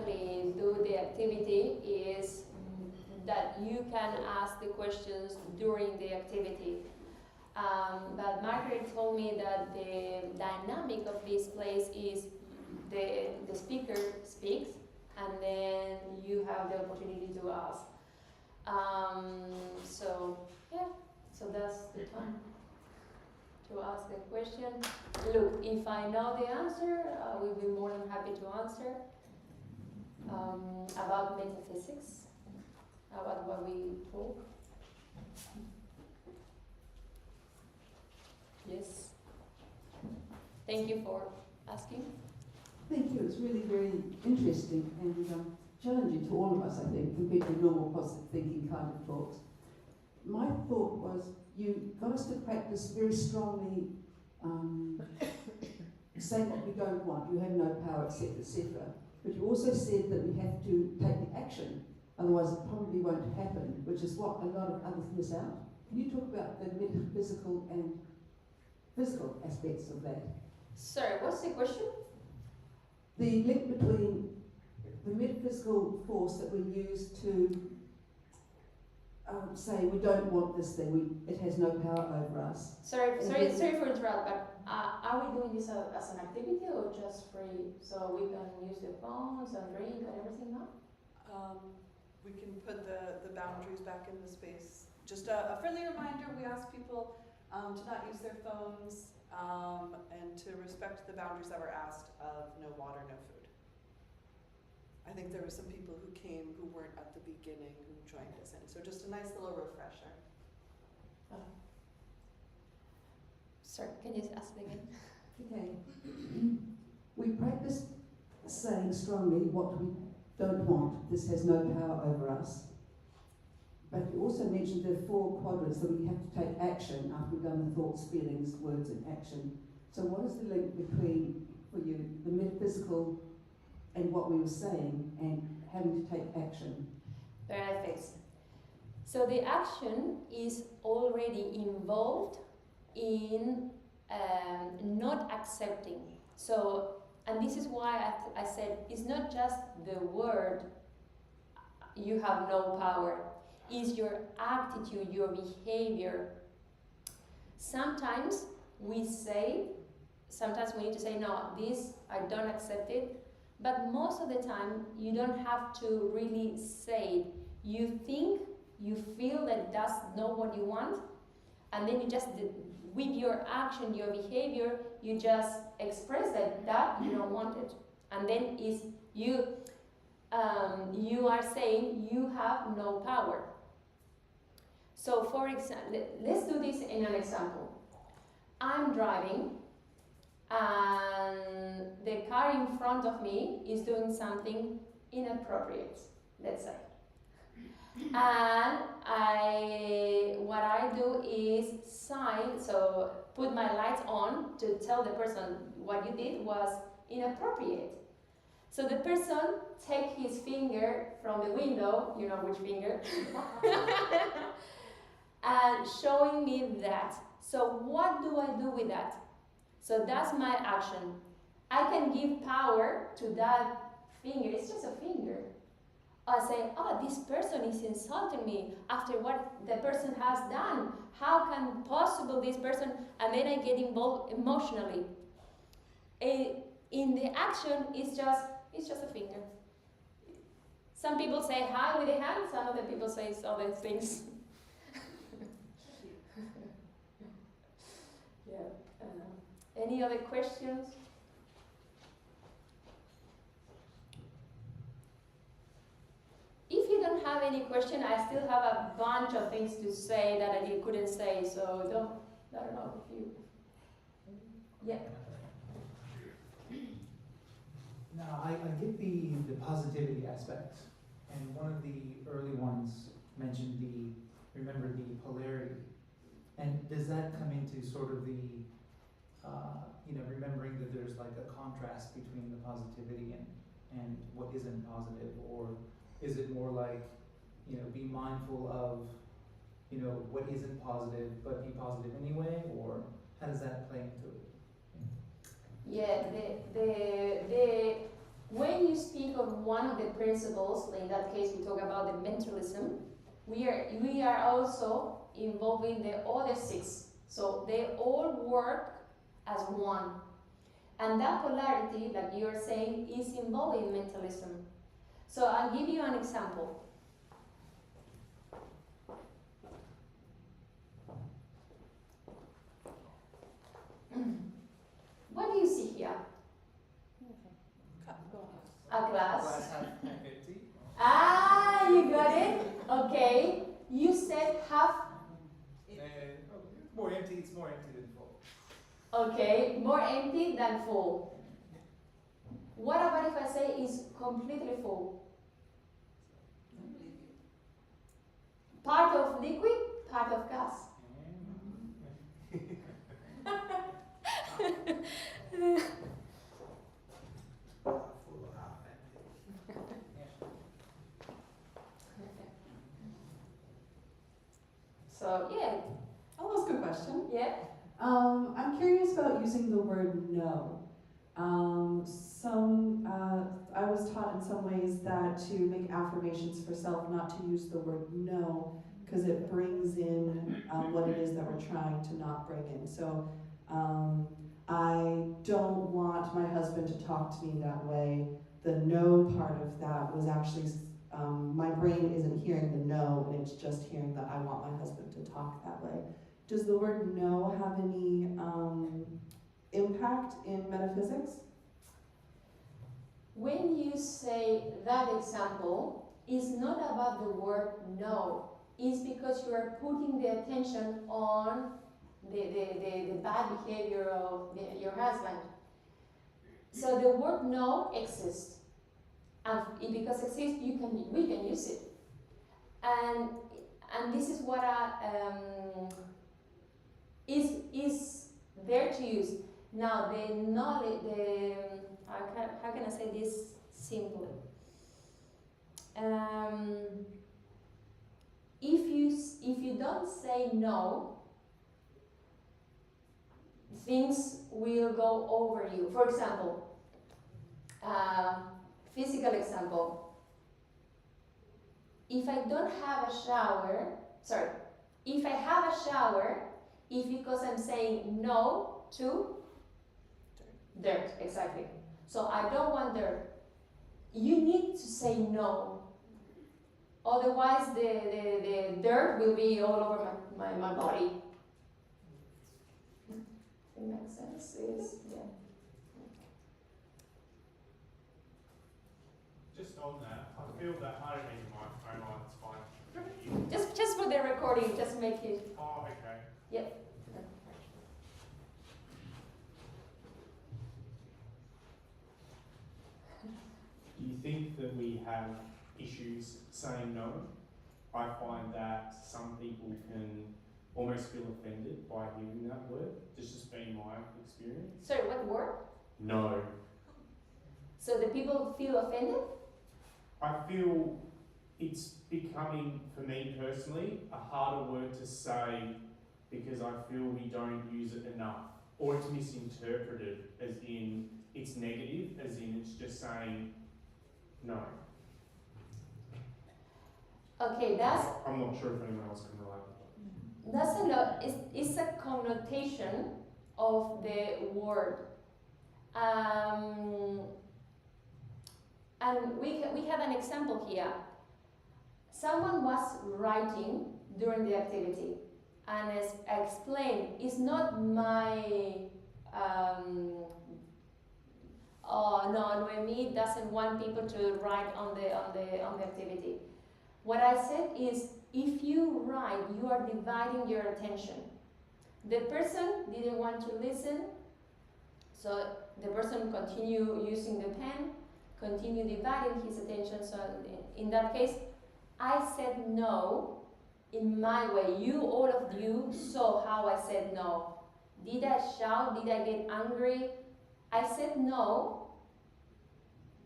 actually do the activity is that you can ask the questions during the activity. But Margaret told me that the dynamic of this place is the speaker speaks and then you have the opportunity to ask. So that's the time to ask the question. Look, if I know the answer, I will be more than happy to answer about metaphysics, about what we talk. Yes. Thank you for asking. Thank you. It's really very interesting and challenging to all of us, I think, compared to normal positive thinking kind of talks. My thought was you got us to practice very strongly saying what we don't want. You have no power, etc., etc. But you also said that we have to take action, otherwise it probably won't happen, which is what a lot of others miss out. Can you talk about the metaphysical and physical aspects of that? Sorry, what's the question? The link between the metaphysical force that we use to say we don't want this thing, it has no power over us. Sorry for interrupt, but are we doing this as an activity or just free? So we can use the phones and drink and everything now? We can put the boundaries back in the space. Just a friendly reminder, we ask people to not use their phones and to respect the boundaries that were asked of no water, no food. I think there were some people who came who weren't at the beginning who joined us in. So just a nice little refresher. Sorry, can you ask it again? Okay. We practice saying strongly what we don't want. This has no power over us. But you also mentioned the 4 quadrants that we have to take action after we've done the thoughts, feelings, words, and action. So what is the link between, for you, the metaphysical and what we were saying and having to take action? Perfect. So the action is already involved in not accepting. So, and this is why I said it's not just the word you have no power, it's your attitude, your behavior. Sometimes we need to say, no, this, I don't accept it. But most of the time, you don't have to really say it. You think, you feel that that's not what you want, and then you just, with your action, your behavior, you just express that you don't want it. And then you are saying you have no power. So for example, let's do this in an example. I'm driving, and the car in front of me is doing something inappropriate, let's say. And what I do is so put my lights on to tell the person what you did was inappropriate. So the person take his finger from the window, you know which finger, and showing me that. So what do I do with that? So that's my action. I can give power to that finger. It's just a finger. I say, oh, this person is insulting me after what the person has done. How can possible this person? And then I get involved emotionally. In the action, it's just a finger. Some people say hi with the hand. Some other people say other things. Yeah. Any other questions? If you don't have any question, I still have a bunch of things to say that I couldn't say, so I don't know if you... Yeah. Now, I get the positivity aspect, and one of the early ones mentioned remember the polarity. And does that come into sort of the, remembering that there's like a contrast between the positivity and what isn't positive, or is it more like, be mindful of, what isn't positive, but be positive anyway, or how does that play into it? Yeah, When you speak of one of the principles, in that case we talk about the mentalism, we are also involving the other six. So they all work as one. And that polarity, like you're saying, is involved in mentalism. So I'll give you an example. What do you see here? A glass. Glass half empty. Ah, you got it? Okay. You said half. More empty, it's more empty than full. Okay, more empty than full. What about if I say it's completely full? Part of liquid, part of gas. So yeah, I'll ask a question. yeah. I'm curious about using the word no. I was taught in some ways that to make affirmations for self, not to use the word no, because it brings in what it is that we're trying to not bring in. So I don't want my husband to talk to me that way. The no part of that was actually, my brain isn't hearing the no, and it's just hearing that I want my husband to talk that way. Does the word no have any impact in metaphysics? When you say that example, it's not about the word no. It's because you are putting the attention on the bad behavior of your husband. So the word no exists. And because it exists, we can use it. And this is what is there to use. Now the knowledge, how can I say this simply? If you don't say no, things will go over you. For example, physical example. If I don't have a shower, if I have a shower, it's because I'm saying no to dirt, exactly. So I don't want dirt. You need to say no. Otherwise, the dirt will be all over my body. It makes sense. Yeah. Just on that, I feel that I don't need a microphone on, it's fine. Just for the recording, just make it. Oh, okay. Yep. Do you think that we have issues saying no? I find that some people can almost feel offended by hearing that word. This has just been my experience. Sorry, what word? No. So the people feel offended? I feel it's becoming, for me personally, a harder word to say because I feel we don't use it enough. Or it's misinterpreted as in it's negative, as in it's just saying no. Okay, that's I'm not sure if anyone else can relate. that's a lot. It's a connotation of the word, and we have an example here. Someone was writing during the activity, and as I explained, it's not my. Oh no, Noemi doesn't want people to write on the activity. What I said is, if you write, you are dividing your attention. The person didn't want to listen, so the person continued using the pen, continued dividing his attention. So in that case, I said no in my way. You, all of you, saw how I said no. Did I shout? Did I get angry? I said no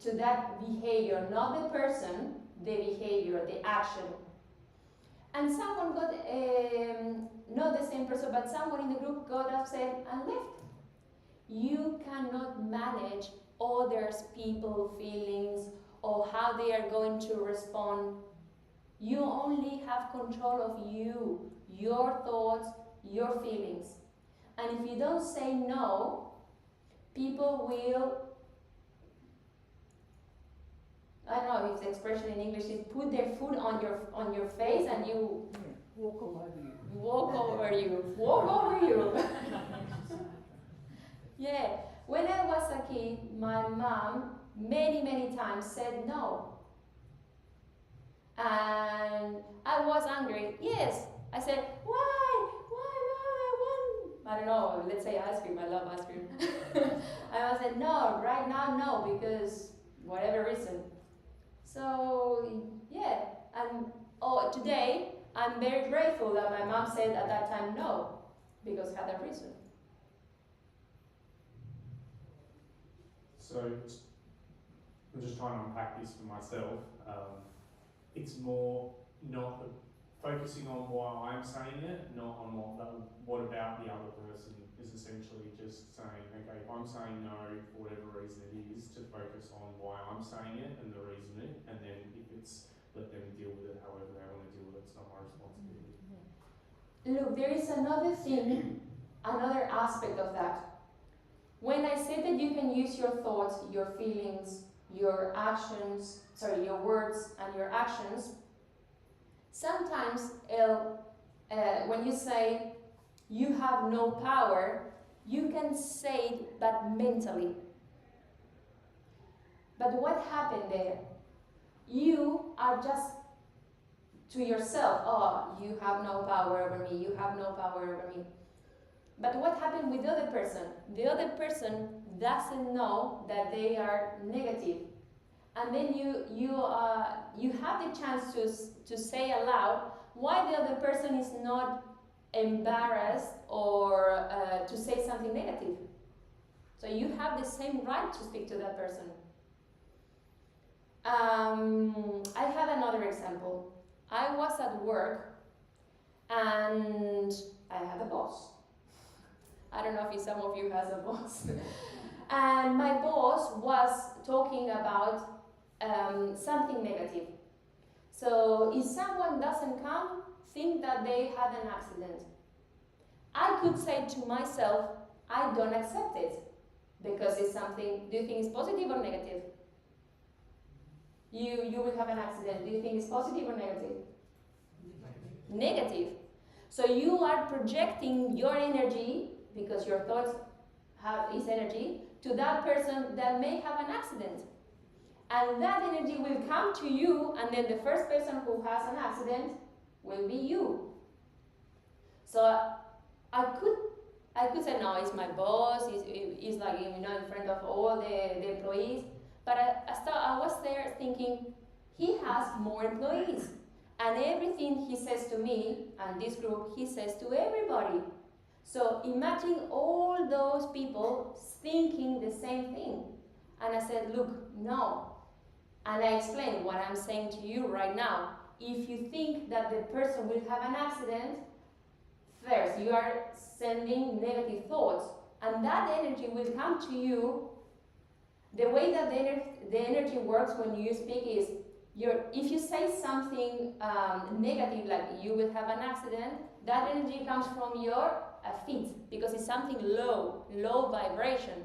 to that behavior, not the person, the behavior, the action. And someone got, not the same person, but someone in the group got upset and left. You cannot manage others people feelings or how they are going to respond. You only have control of you, your thoughts, your feelings. And if you don't say no, people will, I don't know if the expression in English is put their foot on your face and you Walk all over you. walk over you. Walk over you. Yeah. When I was a kid, my mom many times said no. And I was angry. Yes. I said, why? I want, I don't know, let's say ice cream. I love ice cream. And I said, no, right now, no, because whatever reason. So, yeah. And today, I'm very grateful that my mom said at that time no, because it had a reason. So, I'm just trying to unpack this for myself. It's more not focusing on why I'm saying it, not on what about the other person is essentially just saying, okay, if I'm saying no for whatever reason it is, to focus on why I'm saying it and the reason it, and then if it's, let them deal with it however they want to deal with it, it's not my responsibility. Look, there is another thing, another aspect of that. When I said that you can use your thoughts, your feelings, your actions, your words and your actions, sometimes when you say you have no power, you can say that mentally. But what happened there? You are just to yourself, oh, you have no power over me, you have no power over me. But what happened with the other person? The other person doesn't know that they are negative. And then you have the chance to say aloud why the other person is not embarrassed or to say something negative. So you have the same right to speak to that person. I have another example. I was at work and I had a boss. I don't know if some of you has a boss. And my boss was talking about something negative. So if someone doesn't come, think that they had an accident. I could say to myself, I don't accept it because it's something. Do you think it's positive or negative? You will have an accident. Do you think it's positive or negative? Negative. So you are projecting your energy, because your thoughts is energy, to that person that may have an accident. And that energy will come to you, and then the first person who has an accident will be you. So I could say, no, it's my boss, it's like, in front of all the employees. But I was there thinking, he has more employees. And everything he says to me, and this group, he says to everybody. So imagine all those people thinking the same thing. And I said, look, no. And I explained what I'm saying to you right now. If you think that the person will have an accident, first, you are sending negative thoughts. And that energy will come to you. The way that the energy works when you speak is, if you say something negative, like you will have an accident, that energy comes from your feet, because it's something low vibration.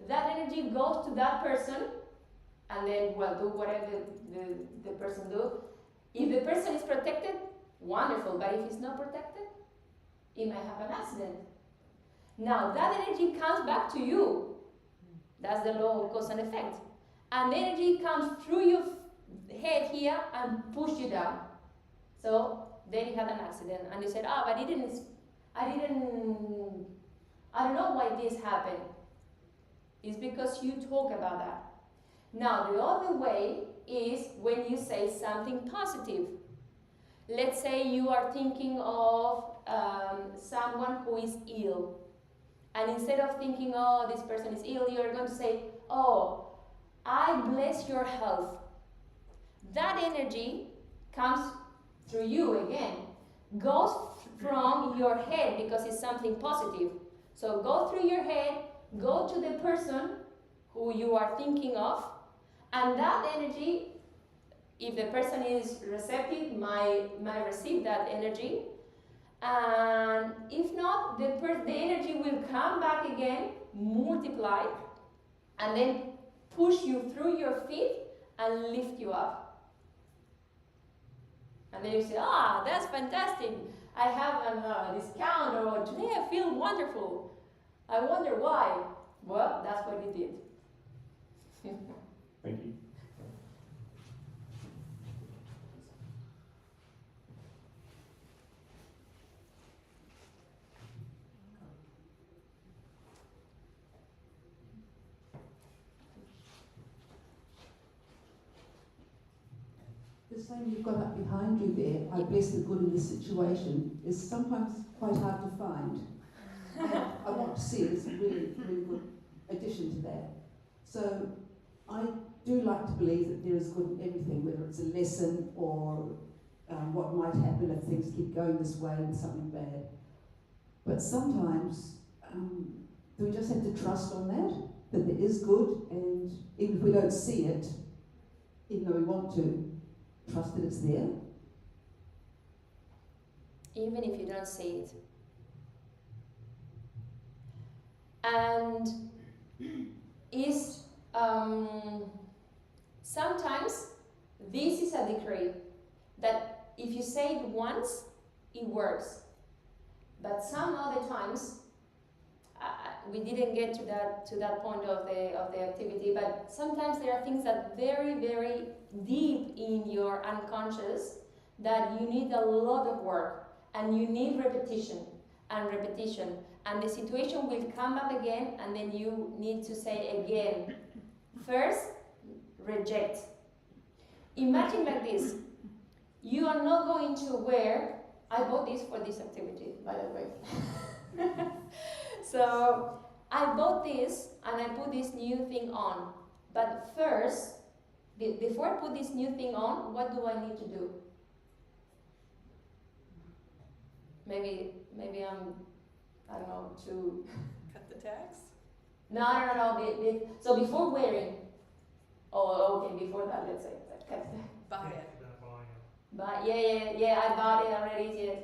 That energy goes to that person, and then, do whatever the person do. If the person is protected, wonderful, but if he's not protected, he might have an accident. Now, that energy comes back to you. That's the law of cause and effect. And energy comes through your head here and push you down. So then you had an accident, and you said, but I don't know why this happened. It's because you talk about that. Now, the other way is when you say something positive. Let's say you are thinking of someone who is ill. And instead of thinking, this person is ill, you're going to say, I bless your health. That energy comes through you again, goes from your head because it's something positive. So go through your head, go to the person, who you are thinking of, and that energy, if the person is receptive, might receive that energy, and if not, the energy will come back again, multiply, and then push you through your feet and lift you up. And then you say, that's fantastic. I have a discount, or today I feel wonderful. I wonder why. Well, that's what you did. Thank you. The saying you've got up behind you there, I bless the good in this situation, is sometimes quite hard to find. And I want to see it as a really, really good addition to that. So I do like to believe that there is good in everything, whether it's a lesson or what might happen if things keep going this way with something bad. But sometimes we just have to trust on that there is good, and even if we don't see it, even though we want to, trust that it's there. Even if you don't see it. And is sometimes this is a decree that if you say it once, it works. But some other times, we didn't get to that point of the activity. But sometimes there are things that very, very deep in your unconscious that you need a lot of work, and you need repetition and repetition. And the situation will come up again, and then you need to say again. First, reject. Imagine like this. You are not going to wear, I bought this for this activity, by the way. So, I bought this, and I put this new thing on. But first, before I put this new thing on, what do I need to do? Maybe I'm, I don't know, to... Cut the tags? No. So before wearing, okay, before that, let's say, Buy it. But yeah, I bought it already. Yes.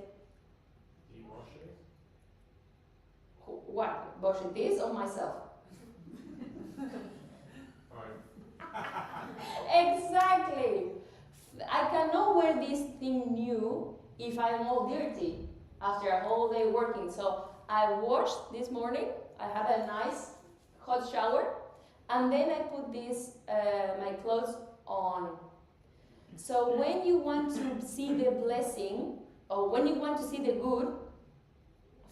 Do you wash it? What? Wash this or myself? Exactly. I cannot wear this thing new if I'm all dirty after a whole day working. So I washed this morning. I had a nice hot shower, and then I put this my clothes on. So when you want to see the blessing, or when you want to see the good,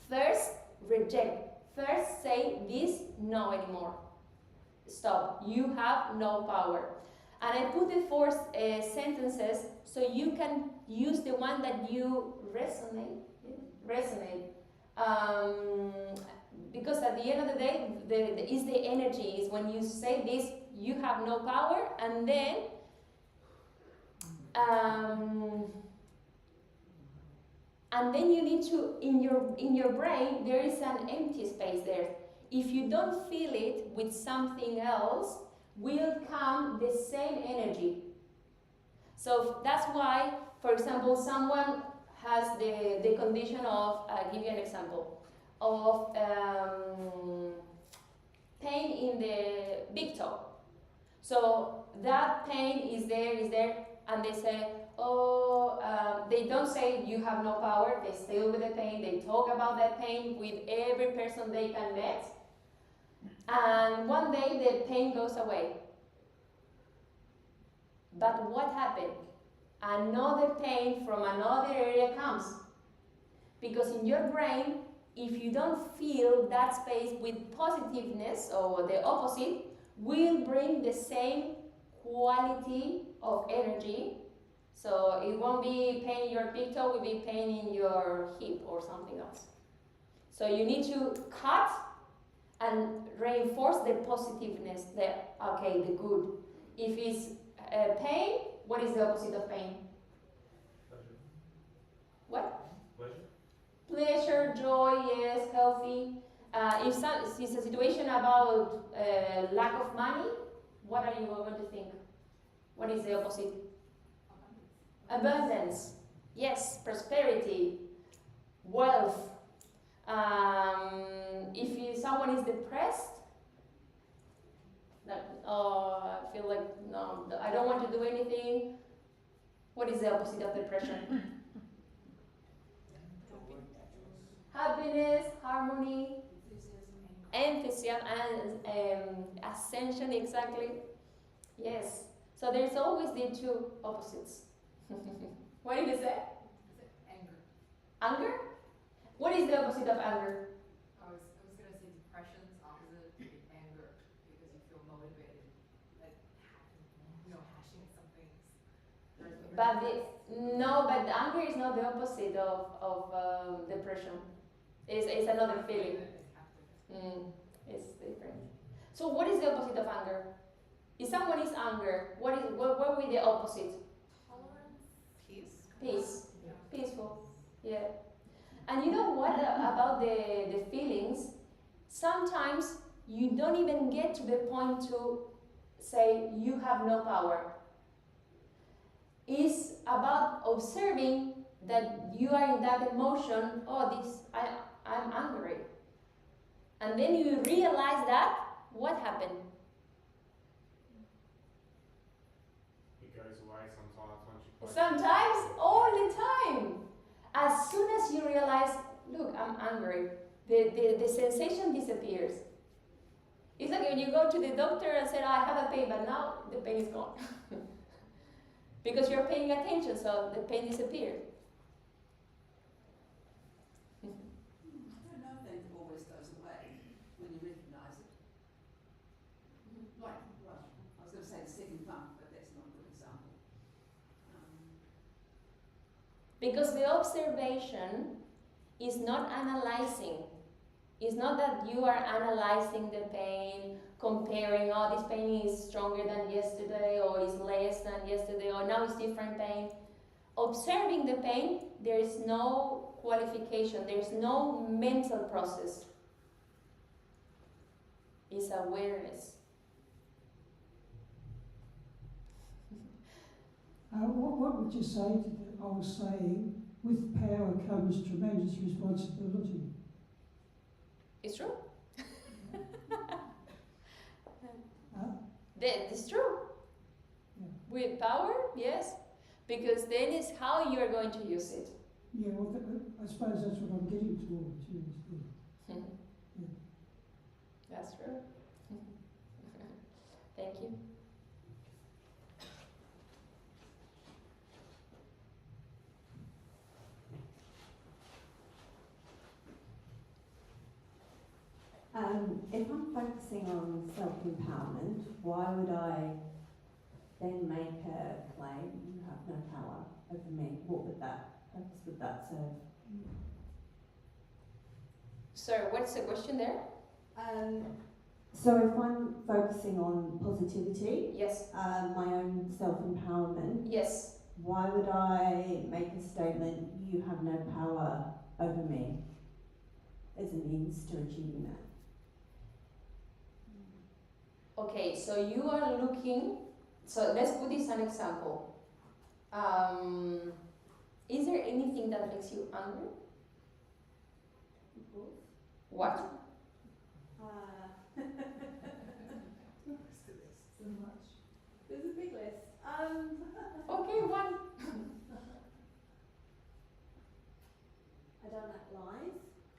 first reject. First say this, no anymore. Stop. You have no power. And I put the four sentences so you can use the one that you resonate. Because at the end of the day, the energy is when you say this, you have no power, and then you need to, in your brain, there is an empty space there. If you don't fill it with something else, will come the same energy. So that's why, for example, someone has the condition of, I'll give you an example, of pain in the big toe. So that pain is there, and they say, they don't say you have no power, they stay with the pain, they talk about that pain with every person they can meet, and one day the pain goes away. But what happened? Another pain from another area comes. Because in your brain, if you don't fill that space with positiveness, or the opposite, will bring the same quality of energy. So it won't be pain in your big toe, it will be pain in your hip or something else. So you need to cut and reinforce the positiveness, the good. If it's pain, what is the opposite of pain? Pleasure. What? Pleasure. Pleasure, joy, yes, healthy. If it's a situation about lack of money, what are you going to think? What is the opposite? Abundance. Yes, prosperity, wealth. If someone is depressed, I feel like no, I don't want to do anything. What is the opposite of depression? Happiness, harmony, enthusiasm, and ascension, exactly. Yes. So there's always the two opposites. What did you say? Anger. Anger? What is the opposite of anger? I was going to say depression's opposite would be anger because you feel motivated, like hashing at some things. But anger is not the opposite of depression. It's another feeling. It's different. So what is the opposite of anger? If someone is anger, what will be the opposite? Tolerance. Peace. Peace. Peaceful. Yeah. And you know what about the feelings? Sometimes you don't even get to the point to say you have no power. It's about observing that you are in that emotion. I'm angry. And then you realize that what happened? It goes away sometimes once you Sometimes, all the time. As soon as you realize, look, I'm angry, the sensation disappears. It's like when you go to the doctor and say, I have a pain, but now the pain is gone. Because you're paying attention, so the pain disappears. I don't know if that always goes away when you recognise it. Like, well, I was going to say the second month, but that's not a good example. Because the observation is not analyzing. It's not that you are analyzing the pain, comparing, this pain is stronger than yesterday, or is less than yesterday, or now it's different pain. Observing the pain, there is no qualification, there is no mental process. It's awareness. What would you say to the old saying, with power comes tremendous responsibility? It's true. Huh? It's true. Yeah. With power, yes. Because then it's how you're going to use it. Yeah, well, I suppose that's what I'm getting towards. Yes. Yeah. That's true. Thank you. If I'm focusing on self-empowerment, why would I then make a claim, you have no power over me? What would that purpose would that serve? Sorry, what's the question there? So if I'm focusing on positivity, Yes. my own self-empowerment, Yes. why would I make a statement, you have no power over me, as a means to achieving that? Okay, so you are looking, so let's put this an example. Is there anything that makes you angry? What? So much. There's a big list. Okay, one. I don't like lies.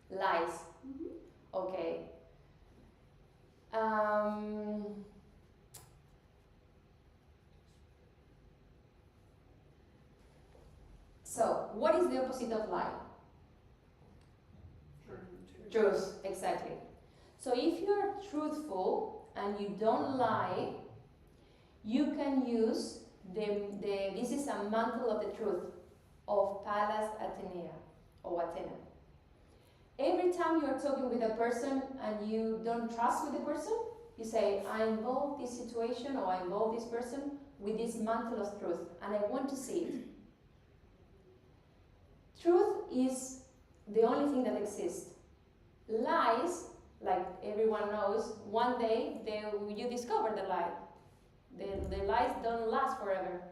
Lies. Okay. So, what is the opposite of lie? Truth, exactly. So if you are truthful and you don't lie, you can use this is a mantle of the truth of Pallas Athenea or Athena. Every time you are talking with a person and you don't trust with the person, you say, I involve this situation or I involve this person with this mantle of truth and I want to see it. Truth is the only thing that exists. Lies, like everyone knows, one day you discover the lie. The lies don't last forever.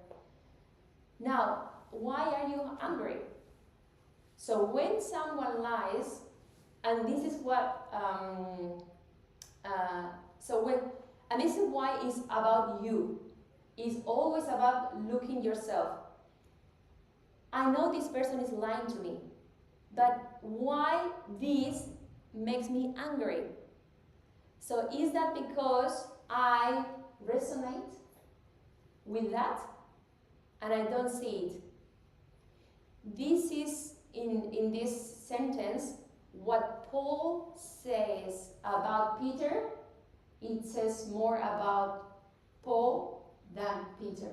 Now, why are you angry? So when someone lies, and this is what, and this is why it's about you. It's always about looking yourself. I know this person is lying to me, but why this makes me angry? So is that because I resonate with that and I don't see it? This is in this sentence what Paul says about Peter. It says more about Paul than Peter.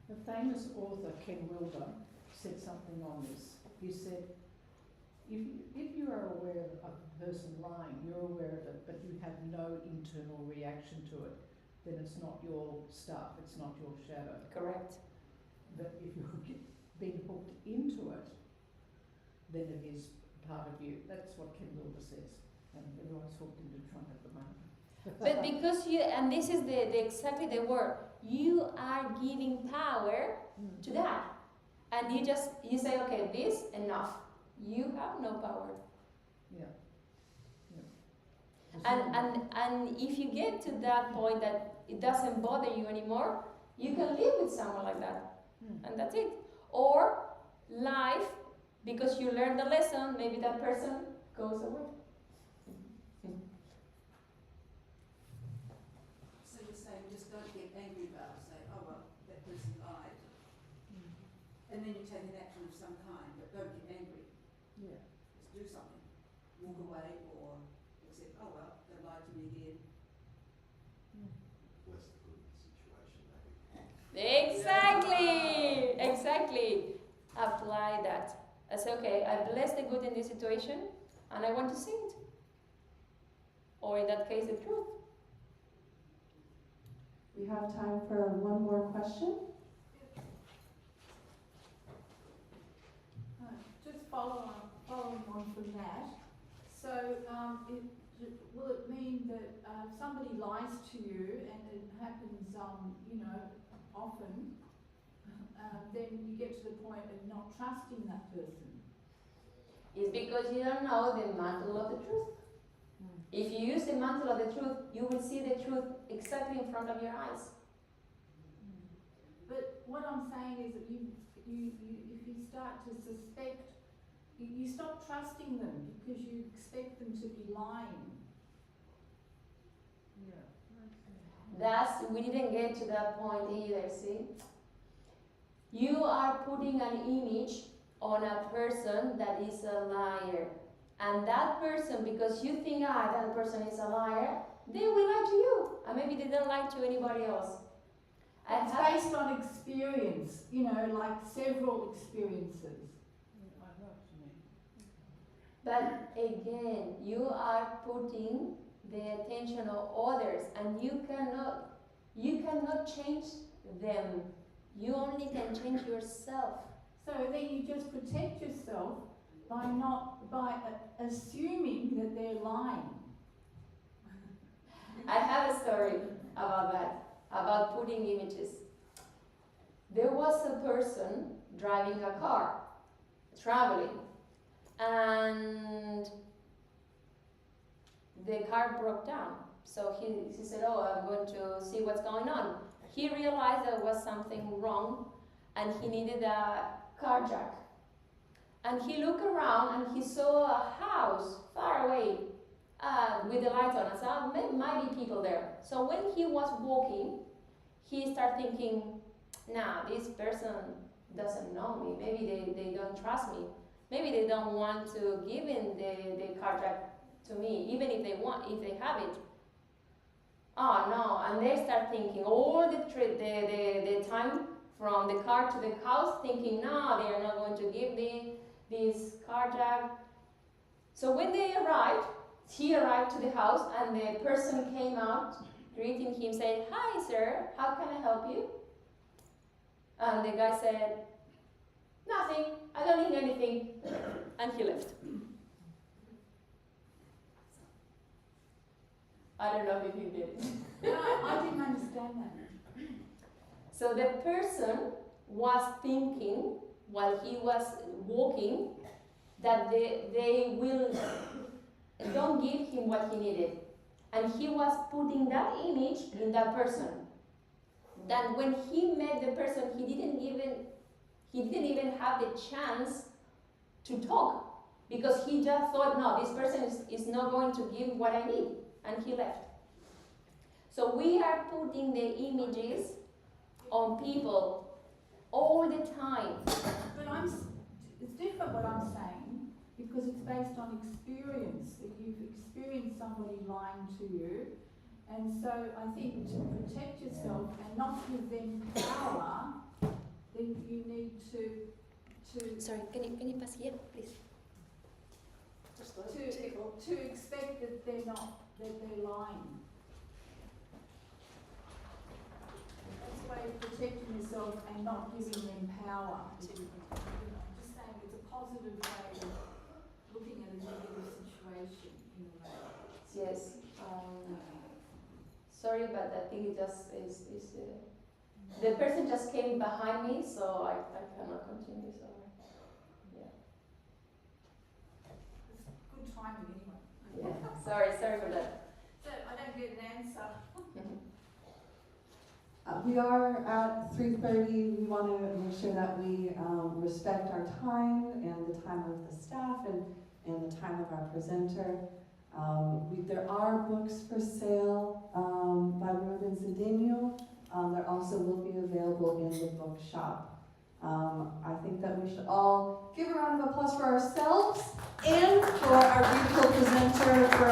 The famous author Ken Wilber said something on this. He said, if you are aware of a person lying, you're aware of it, but you have no internal reaction to it, then it's not your stuff, it's not your shadow. Correct. But if you're being hooked into it, then it is part of you. That's what Ken Wilber says. And everyone's hooked into Trump at the moment. But because you, and this is the exactly the word, you are giving power to that. And you say, okay, this, enough. You have no power. Yeah. And if you get to that point that it doesn't bother you anymore, you can live with someone like that. And that's it. Or life, because you learned the lesson, maybe that person goes away. So you're saying just don't get angry about it, say, oh well, that person lied. And then you take an action of some kind, but don't get angry. Yeah. Just do something. Walk away or accept, oh well, they lied to me again. Bless the good situation maybe. Exactly! Exactly. Apply that. I say, okay, I bless the good in this situation and I want to see it. Or in that case, the truth. We have time for one more question. Just following on from that. So, will it mean that if somebody lies to you, and it happens, often, then you get to the point of not trusting that person? It's because you don't know the mantle of the truth. If you use the mantle of the truth, you will see the truth exactly in front of your eyes. But what I'm saying is that if you start to suspect, you stop trusting them because you expect them to be lying. We didn't get to that point either, see? You are putting an image on a person that is a liar. And that person, because you think, that person is a liar, they will lie to you. And maybe they don't lie to anybody else. It's based on experience, like several experiences. But again, you are putting the attention of others, and you cannot change them. You only can change yourself. So then you just protect yourself by assuming that they're lying. I have a story about that, about putting images. There was a person driving a car, traveling, and the car broke down. So he said, I'm going to see what's going on. He realized there was something wrong and he needed a car jack. And he looked around and he saw a house far away with the lights on. And said, there might be people there. So when he was walking, he started thinking, this person doesn't know me. Maybe they don't trust me. Maybe they don't want to give in the car jack to me, even if they have it. Oh no, and they start thinking all the time from the car to the house, thinking, no, they are not going to give me this car jack. So when they arrived, he arrived to the house and the person came out greeting him, saying, "Hi sir, how can I help you?" And the guy said, "Nothing, I don't need anything," and he left. I don't know if you did it. No, I didn't understand that. So the person was thinking while he was walking that they will don't give him what he needed, and he was putting that image in that person. That when he met the person, he didn't even have the chance to talk, because he just thought, no, this person is not going to give what I need, and he left. So we are putting the images on people all the time. But it's different what I'm saying, because it's based on experience, that you've experienced somebody lying to you. And so I think to protect yourself and not give them power, then you need to Sorry, can you pass here, please? to expect that they're lying. That's a way of protecting yourself and not giving them power. Just saying it's a positive way of looking at a negative situation in a way. Yes. Sorry, but I think it just is the person just came behind me, so I cannot continue. So yeah. It's good timing anyway. Yeah. Sorry for that. So I don't get an answer. We are at 3:30. We want to make sure that we respect our time and the time of the staff and the time of our presenter. There are books for sale by Ruben Zedinho. There also will be available in the bookshop. I think that we should all give a round of applause for ourselves and for our beautiful presenter for